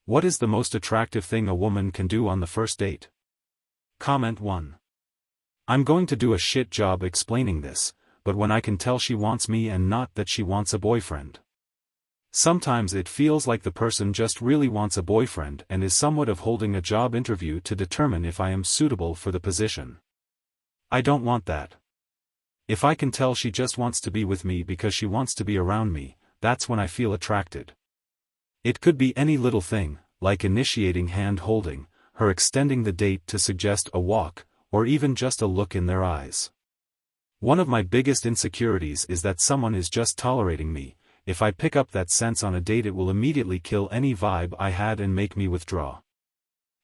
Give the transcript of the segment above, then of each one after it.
What is the most attractive thing a woman can do on the first date? Comment 1. I'm going to do a shit job explaining this, but when I can tell she wants me and not that she wants a boyfriend. Sometimes it feels like the person just really wants a boyfriend and is somewhat of holding a job interview to determine if I am suitable for the position. I don't want that. If I can tell she just wants to be with me because she wants to be around me, that's when I feel attracted. It could be any little thing, like initiating hand-holding, her extending the date to suggest a walk, or even just a look in their eyes. One of my biggest insecurities is that someone is just tolerating me. If I pick up that sense on a date, it will immediately kill any vibe I had and make me withdraw.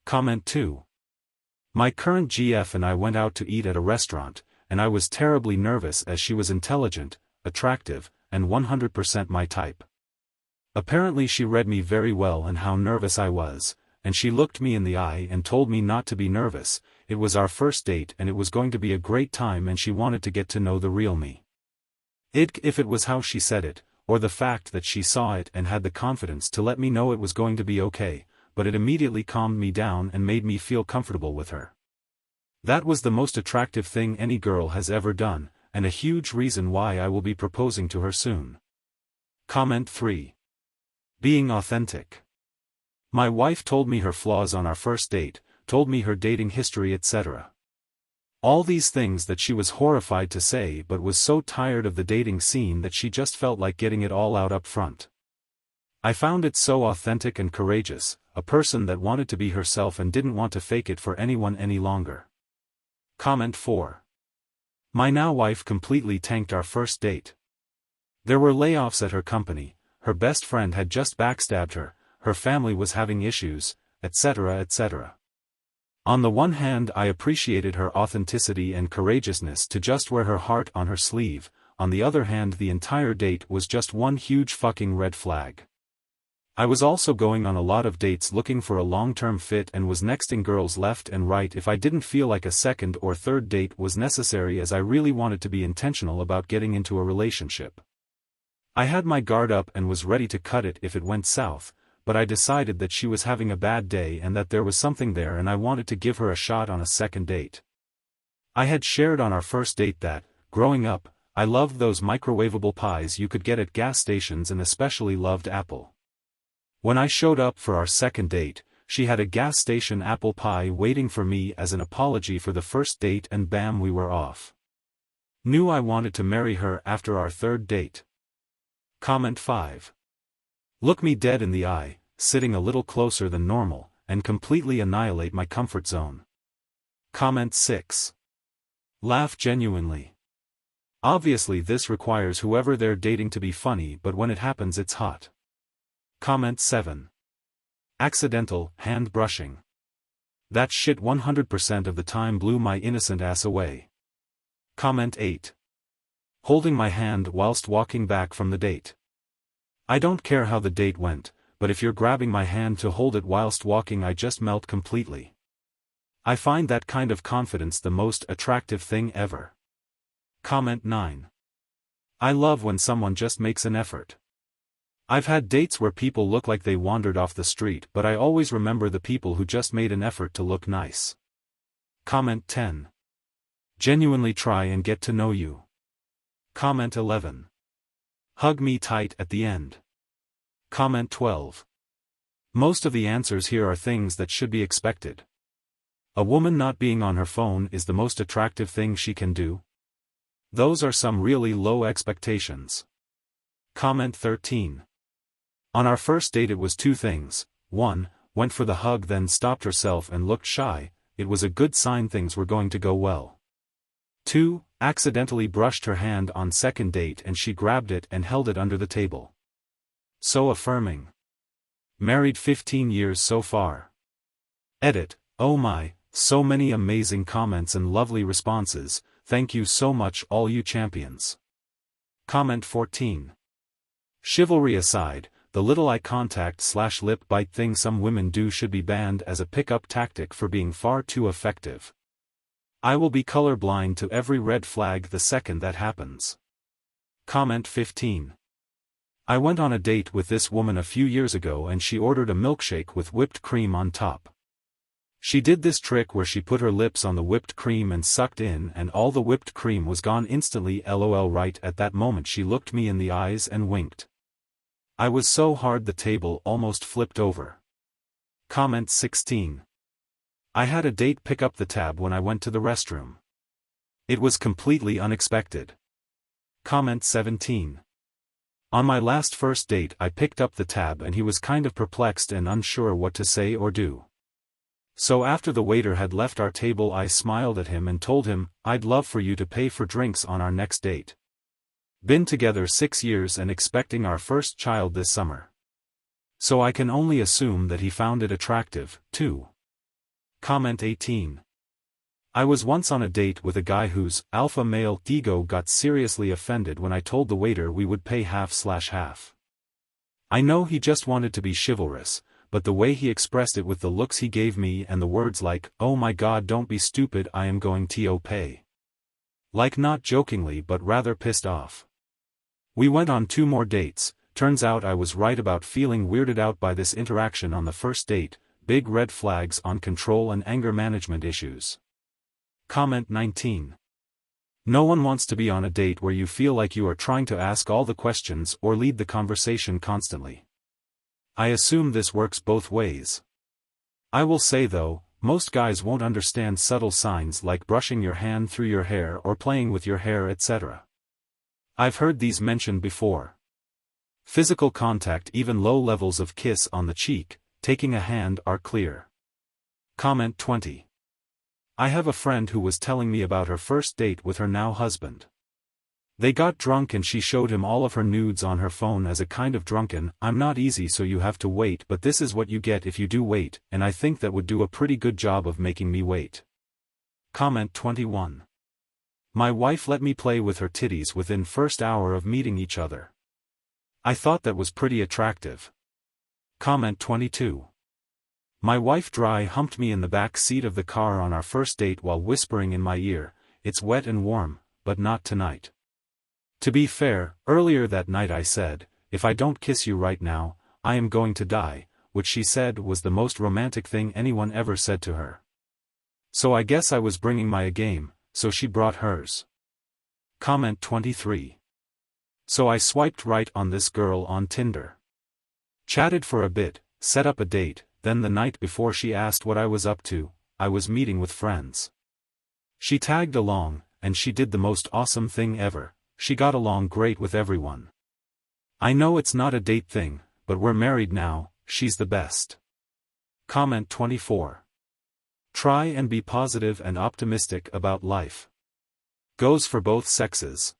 Comment 2. My current GF and I went out to eat at a restaurant, and I was terribly nervous as she was intelligent, attractive, and 100% my type. Apparently she read me very well and how nervous I was, and she looked me in the eye and told me not to be nervous. It was our first date and it was going to be a great time and she wanted to get to know the real me. If it was how she said it, or the fact that she saw it and had the confidence to let me know it was going to be okay, but it immediately calmed me down and made me feel comfortable with her. That was the most attractive thing any girl has ever done, and a huge reason why I will be proposing to her soon. Comment 3. Being authentic. My wife told me her flaws on our first date, told me her dating history, etc. All these things that she was horrified to say but was so tired of the dating scene that she just felt like getting it all out up front. I found it so authentic and courageous, a person that wanted to be herself and didn't want to fake it for anyone any longer. Comment 4. My now wife completely tanked our first date. There were layoffs at her company, her best friend had just backstabbed her, her family was having issues, etc. etc. On the one hand, I appreciated her authenticity and courageousness to just wear her heart on her sleeve, on the other hand the entire date was just one huge fucking red flag. I was also going on a lot of dates looking for a long-term fit and was nexting girls left and right if I didn't feel like a second or third date was necessary, as I really wanted to be intentional about getting into a relationship. I had my guard up and was ready to cut it if it went south, but I decided that she was having a bad day and that there was something there and I wanted to give her a shot on a second date. I had shared on our first date that, growing up, I loved those microwavable pies you could get at gas stations and especially loved apple. When I showed up for our second date, she had a gas station apple pie waiting for me as an apology for the first date and bam, we were off. Knew I wanted to marry her after our third date. Comment 5. Look me dead in the eye, sitting a little closer than normal, and completely annihilate my comfort zone. Comment 6. Laugh genuinely. Obviously this requires whoever they're dating to be funny, but when it happens it's hot. Comment 7. Accidental hand brushing. That shit 100% of the time blew my innocent ass away. Comment 8. Holding my hand whilst walking back from the date. I don't care how the date went, but if you're grabbing my hand to hold it whilst walking, I just melt completely. I find that kind of confidence the most attractive thing ever. Comment 9. I love when someone just makes an effort. I've had dates where people look like they wandered off the street, but I always remember the people who just made an effort to look nice. Comment 10. Genuinely try and get to know you. Comment 11. Hug me tight at the end. Comment 12. Most of the answers here are things that should be expected. A woman not being on her phone is the most attractive thing she can do. Those are some really low expectations. Comment 13. On our first date it was two things. 1, went for the hug then stopped herself and looked shy, it was a good sign things were going to go well. 2, accidentally brushed her hand on second date and she grabbed it and held it under the table. So affirming. Married 15 years so far. Edit. Oh my, so many amazing comments and lovely responses, thank you so much all you champions. Comment 14. Chivalry aside, the little eye contact / lip bite thing some women do should be banned as a pickup tactic for being far too effective. I will be colorblind to every red flag the second that happens. Comment 15. I went on a date with this woman a few years ago and she ordered a milkshake with whipped cream on top. She did this trick where she put her lips on the whipped cream and sucked in and all the whipped cream was gone instantly. LOL. Right at that moment she looked me in the eyes and winked. I was so hard the table almost flipped over. Comment 16. I had a date pick up the tab when I went to the restroom. It was completely unexpected. Comment 17. On my last first date I picked up the tab and he was kind of perplexed and unsure what to say or do. So after the waiter had left our table I smiled at him and told him, I'd love for you to pay for drinks on our next date. Been together 6 years and expecting our first child this summer. So I can only assume that he found it attractive, too. Comment 18. I was once on a date with a guy whose alpha male ego got seriously offended when I told the waiter we would pay half/half. I know he just wanted to be chivalrous, but the way he expressed it with the looks he gave me and the words like, oh my god don't be stupid I am going to pay. Like not jokingly but rather pissed off. We went on 2 more dates, turns out I was right about feeling weirded out by this interaction on the first date, big red flags on control and anger management issues. Comment 19. No one wants to be on a date where you feel like you are trying to ask all the questions or lead the conversation constantly. I assume this works both ways. I will say though, most guys won't understand subtle signs like brushing your hand through your hair or playing with your hair etc. I've heard these mentioned before. Physical contact, even low levels of kiss on the cheek, taking a hand are clear. Comment 20. I have a friend who was telling me about her first date with her now husband. They got drunk and she showed him all of her nudes on her phone as a kind of drunken, I'm not easy so you have to wait but this is what you get if you do wait, and I think that would do a pretty good job of making me wait. Comment 21. My wife let me play with her titties within first hour of meeting each other. I thought that was pretty attractive. Comment 22. My wife dry humped me in the back seat of the car on our first date while whispering in my ear, it's wet and warm, but not tonight. To be fair, earlier that night I said, if I don't kiss you right now, I am going to die, which she said was the most romantic thing anyone ever said to her. So I guess I was bringing my A game, so she brought hers. Comment 23. So I swiped right on this girl on Tinder. Chatted for a bit, set up a date, then the night before she asked what I was up to, I was meeting with friends. She tagged along, and she did the most awesome thing ever. She got along great with everyone. I know it's not a date thing, but we're married now, she's the best. Comment 24. Try and be positive and optimistic about life. Goes for both sexes.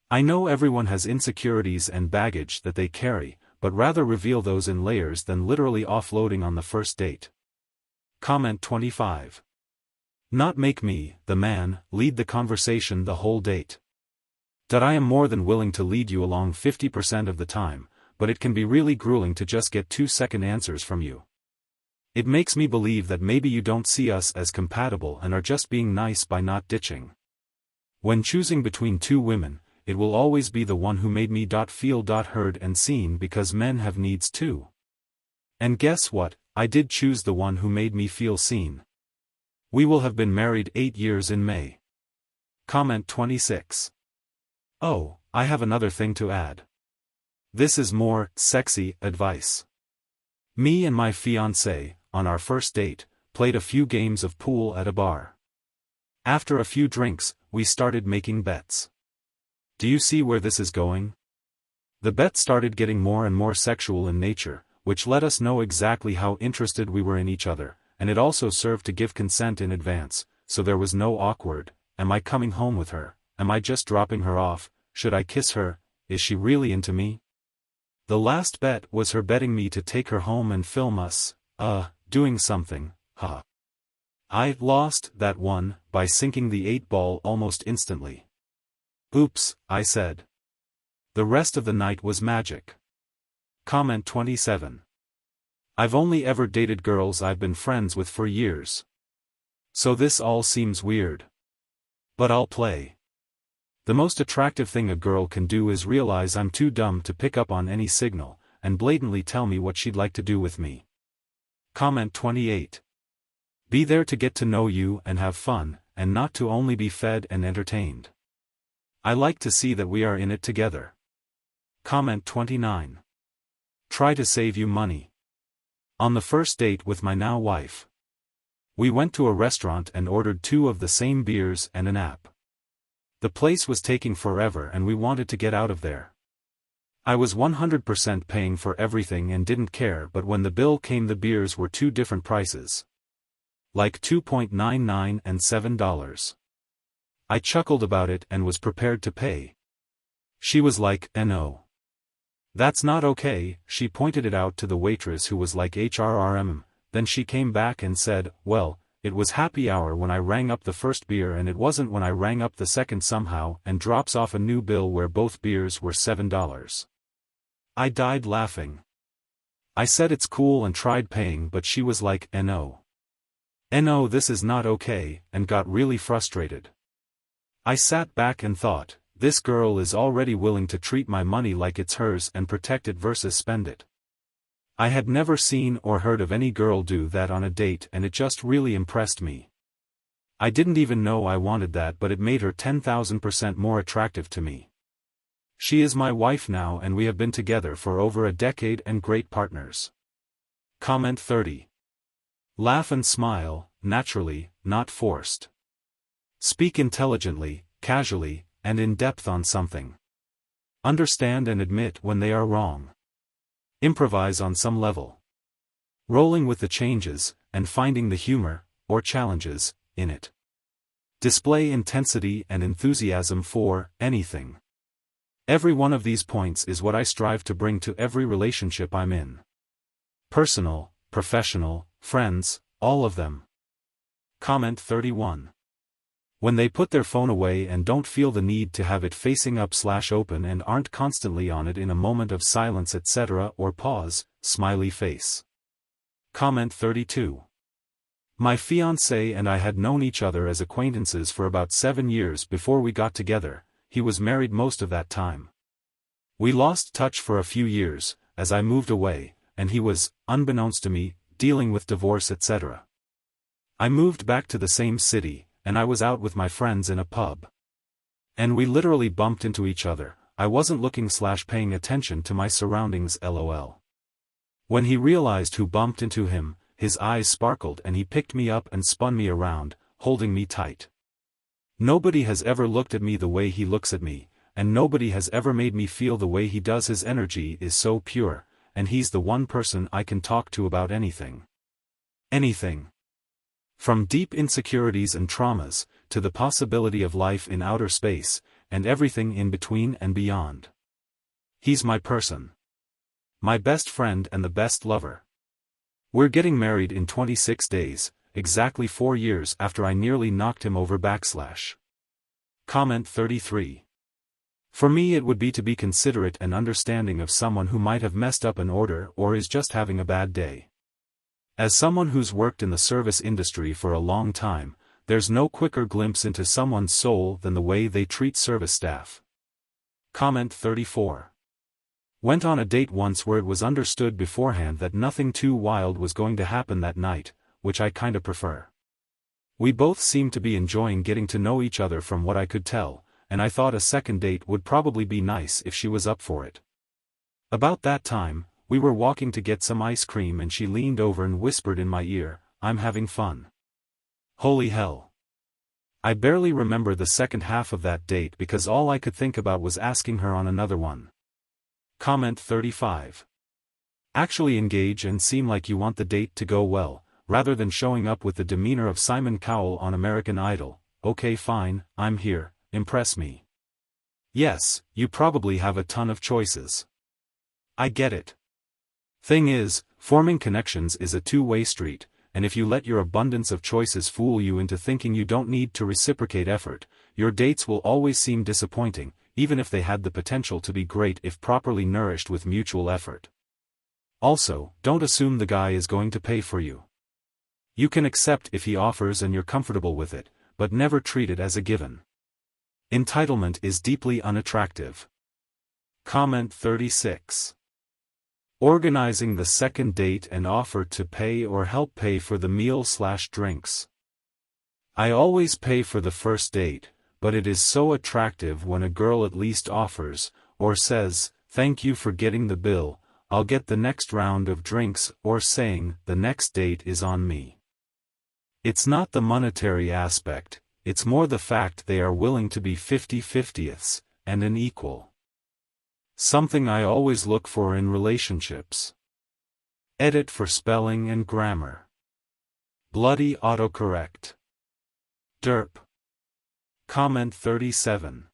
I know everyone has insecurities and baggage that they carry, but rather reveal those in layers than literally offloading on the first date. Comment 25. Not make me, the man, lead the conversation the whole date. That I am more than willing to lead you along 50% of the time, but it can be really grueling to just get 2-second answers from you. It makes me believe that maybe you don't see us as compatible and are just being nice by not ditching. When choosing between 2 women, it will always be the one who made me feel heard and seen because men have needs too. And guess what, I did choose the one who made me feel seen. We will have been married 8 years in May. Comment 26. Oh, I have another thing to add. This is more sexy advice. Me and my fiancée, on our first date, played a few games of pool at a bar. After a few drinks, we started making bets. Do you see where this is going? The bet started getting more and more sexual in nature, which let us know exactly how interested we were in each other, and it also served to give consent in advance, so there was no awkward, am I coming home with her, am I just dropping her off, should I kiss her, is she really into me? The last bet was her betting me to take her home and film us, doing something, I lost that one, by sinking the 8-ball almost instantly. Oops, I said. The rest of the night was magic. Comment 27. I've only ever dated girls I've been friends with for years. So this all seems weird. But I'll play. The most attractive thing a girl can do is realize I'm too dumb to pick up on any signal, and blatantly tell me what she'd like to do with me. Comment 28. Be there to get to know you and have fun, and not to only be fed and entertained. I like to see that we are in it together. Comment 29. Try to save you money. On the first date with my now wife, we went to a restaurant and ordered 2 of the same beers and an app. The place was taking forever and we wanted to get out of there. I was 100% paying for everything and didn't care, but when the bill came the beers were 2 different prices. Like $2.99 and $7. I chuckled about it and was prepared to pay. She was like, no. That's not okay, she pointed it out to the waitress who was like HRRM, then she came back and said, well, it was happy hour when I rang up the first beer and it wasn't when I rang up the second somehow, and drops off a new bill where both beers were $7. I died laughing. I said it's cool and tried paying, but she was like, no. No, this is not okay, and got really frustrated. I sat back and thought, this girl is already willing to treat my money like it's hers and protect it versus spend it. I had never seen or heard of any girl do that on a date, and it just really impressed me. I didn't even know I wanted that, but it made her 10,000% more attractive to me. She is my wife now and we have been together for over a decade and great partners. Comment 30. Laugh and smile, naturally, not forced. Speak intelligently, casually, and in depth on something. Understand and admit when they are wrong. Improvise on some level. Rolling with the changes, and finding the humor, or challenges, in it. Display intensity and enthusiasm for anything. Every one of these points is what I strive to bring to every relationship I'm in. Personal, professional, friends, all of them. Comment 31. When they put their phone away and don't feel the need to have it facing up/open and aren't constantly on it in a moment of silence etc. or pause, smiley face. Comment 32. My fiancé and I had known each other as acquaintances for about 7 years before we got together. He was married most of that time. We lost touch for a few years, as I moved away, and he was, unbeknownst to me, dealing with divorce etc. I moved back to the same city, and I was out with my friends in a pub. And we literally bumped into each other. I wasn't looking/paying attention to my surroundings lol. When he realized who bumped into him, his eyes sparkled and he picked me up and spun me around, holding me tight. Nobody has ever looked at me the way he looks at me, and nobody has ever made me feel the way he does. His energy is so pure, and he's the one person I can talk to about anything. Anything. From deep insecurities and traumas, to the possibility of life in outer space, and everything in between and beyond. He's my person. My best friend and the best lover. We're getting married in 26 days, exactly 4 years after I nearly knocked him over /. Comment 33. For me it would be to be considerate and understanding of someone who might have messed up an order or is just having a bad day. As someone who's worked in the service industry for a long time, there's no quicker glimpse into someone's soul than the way they treat service staff. Comment 34. Went on a date once where it was understood beforehand that nothing too wild was going to happen that night, which I kinda prefer. We both seemed to be enjoying getting to know each other from what I could tell, and I thought a second date would probably be nice if she was up for it. About that time, we were walking to get some ice cream and she leaned over and whispered in my ear, "I'm having fun." Holy hell. I barely remember the second half of that date because all I could think about was asking her on another one. Comment 35. Actually engage and seem like you want the date to go well, rather than showing up with the demeanor of Simon Cowell on American Idol. Okay fine, I'm here, impress me. Yes, you probably have a ton of choices. I get it. Thing is, forming connections is a two-way street, and if you let your abundance of choices fool you into thinking you don't need to reciprocate effort, your dates will always seem disappointing, even if they had the potential to be great if properly nourished with mutual effort. Also, don't assume the guy is going to pay for you. You can accept if he offers and you're comfortable with it, but never treat it as a given. Entitlement is deeply unattractive. Comment 36. Organizing the second date and offer to pay or help pay for the meal/drinks. I always pay for the first date, but it is so attractive when a girl at least offers, or says, "Thank you for getting the bill, I'll get the next round of drinks," or saying, "The next date is on me." It's not the monetary aspect, it's more the fact they are willing to be 50-50ths, and an equal. Something I always look for in relationships. Edit for spelling and grammar. Bloody autocorrect. Derp. Comment 37.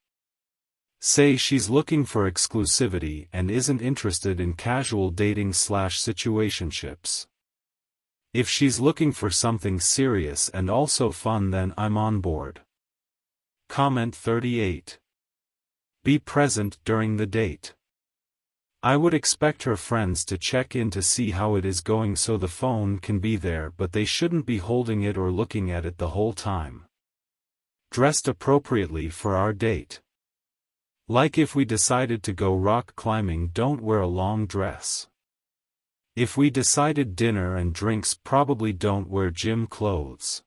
Say she's looking for exclusivity and isn't interested in casual dating/situationships. If she's looking for something serious and also fun, then I'm on board. Comment 38. Be present during the date. I would expect her friends to check in to see how it is going, so the phone can be there, but they shouldn't be holding it or looking at it the whole time. Dressed appropriately for our date. Like if we decided to go rock climbing, don't wear a long dress. If we decided dinner and drinks, probably don't wear gym clothes.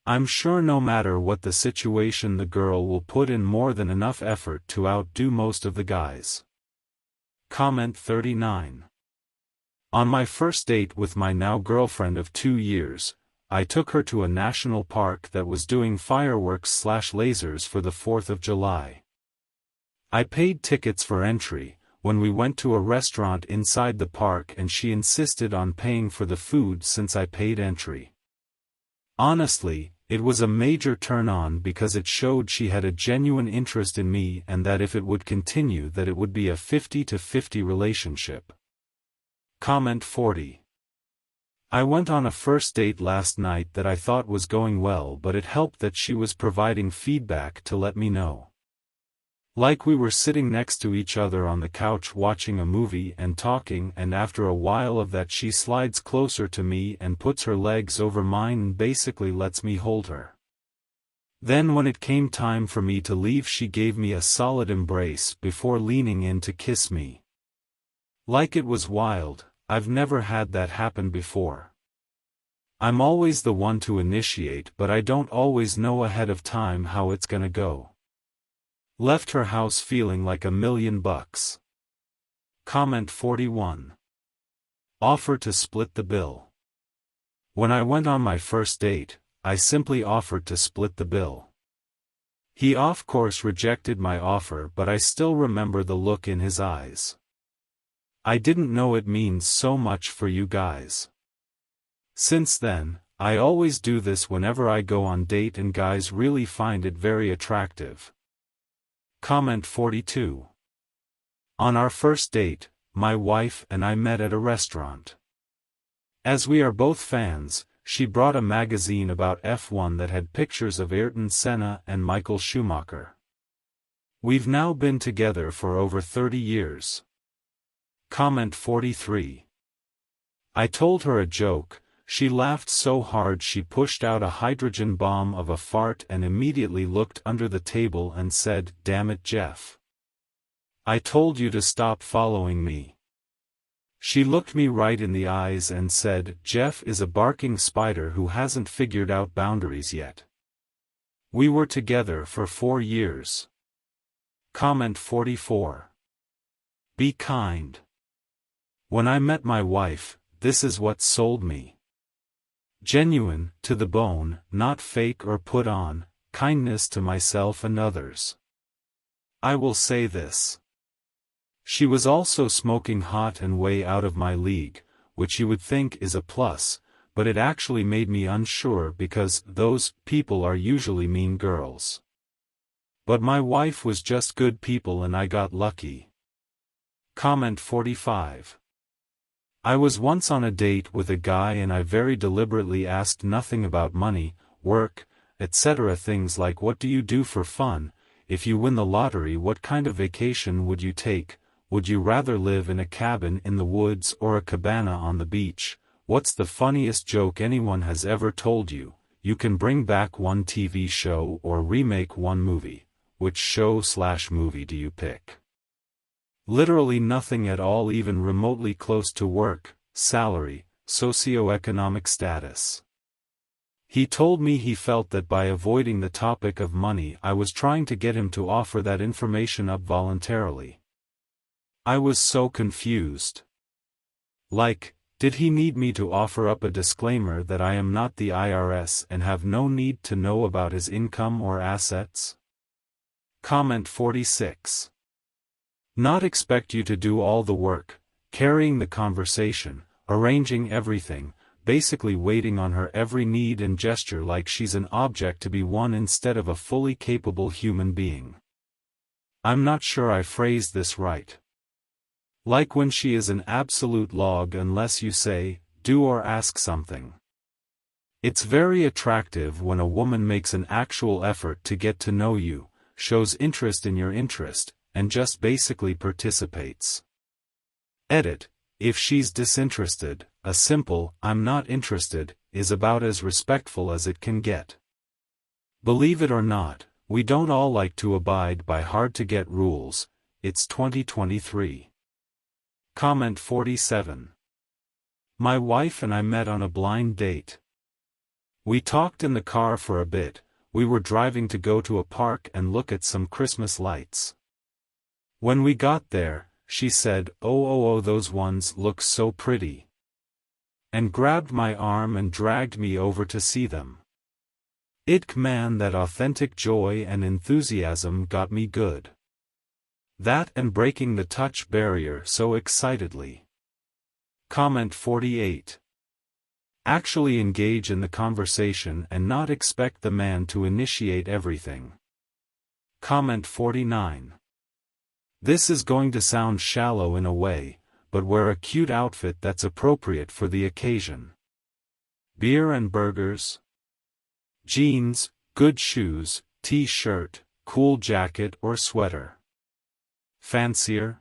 I'm sure no matter what the situation, the girl will put in more than enough effort to outdo most of the guys. Comment 39. On my first date with my now girlfriend of 2 years, I took her to a national park that was doing fireworks/lasers for the 4th of July. I paid tickets for entry. When we went to a restaurant inside the park, and she insisted on paying for the food since I paid entry. Honestly, it was a major turn-on because it showed she had a genuine interest in me, and that if it would continue, that it would be a 50-50 relationship. Comment 40. I went on a first date last night that I thought was going well, but it helped that she was providing feedback to let me know. Like we were sitting next to each other on the couch watching a movie and talking, and after a while of that she slides closer to me and puts her legs over mine and basically lets me hold her. Then when it came time for me to leave, she gave me a solid embrace before leaning in to kiss me. Like it was wild. I've never had that happen before. I'm always the one to initiate, but I don't always know ahead of time how it's gonna go. Left her house feeling like $1,000,000. Comment 41. Offer to split the bill. When I went on my first date, I simply offered to split the bill. He of course rejected my offer, but I still remember the look in his eyes. I didn't know it means so much for you guys. Since then, I always do this whenever I go on date, and guys really find it very attractive. Comment 42. On our first date, my wife and I met at a restaurant. As we are both fans, she brought a magazine about F1 that had pictures of Ayrton Senna and Michael Schumacher. We've now been together for over 30 years. Comment 43. I told her a joke. She laughed so hard she pushed out a hydrogen bomb of a fart and immediately looked under the table and said, "Damn it, Jeff. I told you to stop following me." She looked me right in the eyes and said, "Jeff is a barking spider who hasn't figured out boundaries yet." We were together for 4 years. Comment 44. Be kind. When I met my wife, this is what sold me. Genuine, to the bone, not fake or put on, kindness to myself and others. I will say this. She was also smoking hot and way out of my league, which you would think is a plus, but it actually made me unsure because those people are usually mean girls. But my wife was just good people and I got lucky. Comment 45. I was once on a date with a guy and I very deliberately asked nothing about money, work, etc. Things like, what do you do for fun? If you win the lottery, what kind of vacation would you take? Would you rather live in a cabin in the woods or a cabana on the beach? What's the funniest joke anyone has ever told you? You can bring back one TV show or remake one movie. which show/movie do you pick? Literally nothing at all, even remotely close to work, salary, socioeconomic status. He told me he felt that by avoiding the topic of money I was trying to get him to offer that information up voluntarily. I was so confused. Like, did he need me to offer up a disclaimer that I am not the IRS and have no need to know about his income or assets? Comment 46. Not expect you to do all the work, carrying the conversation, arranging everything, basically waiting on her every need and gesture like she's an object to be won instead of a fully capable human being. I'm not sure I phrased this right. Like when she is an absolute log unless you say, do or ask something. It's very attractive when a woman makes an actual effort to get to know you, shows interest in your interest, and just basically participates. Edit. If she's disinterested, a simple, I'm not interested, is about as respectful as it can get. Believe it or not, we don't all like to abide by hard-to-get rules. It's 2023. Comment 47. My wife and I met on a blind date. We talked in the car for a bit. We were driving to go to a park and look at some Christmas lights. When we got there, she said, "Oh, those ones look so pretty," and grabbed my arm and dragged me over to see them. Man, that authentic joy and enthusiasm got me good. That and breaking the touch barrier so excitedly. Comment 48. Actually engage in the conversation and not expect the man to initiate everything. Comment 49. This is going to sound shallow in a way, but wear a cute outfit that's appropriate for the occasion. Beer and burgers. Jeans, good shoes, t-shirt, cool jacket or sweater. Fancier?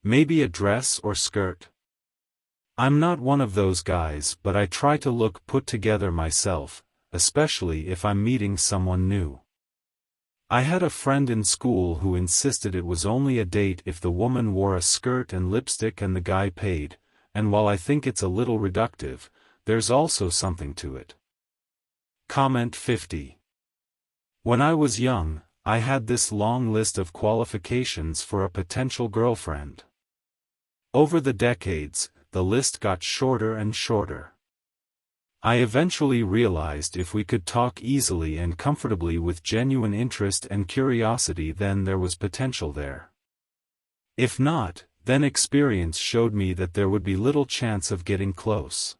Maybe a dress or skirt. I'm not one of those guys, but I try to look put together myself, especially if I'm meeting someone new. I had a friend in school who insisted it was only a date if the woman wore a skirt and lipstick and the guy paid, and while I think it's a little reductive, there's also something to it. Comment 50. When I was young, I had this long list of qualifications for a potential girlfriend. Over the decades, the list got shorter and shorter. I eventually realized if we could talk easily and comfortably with genuine interest and curiosity, then there was potential there. If not, then experience showed me that there would be little chance of getting close.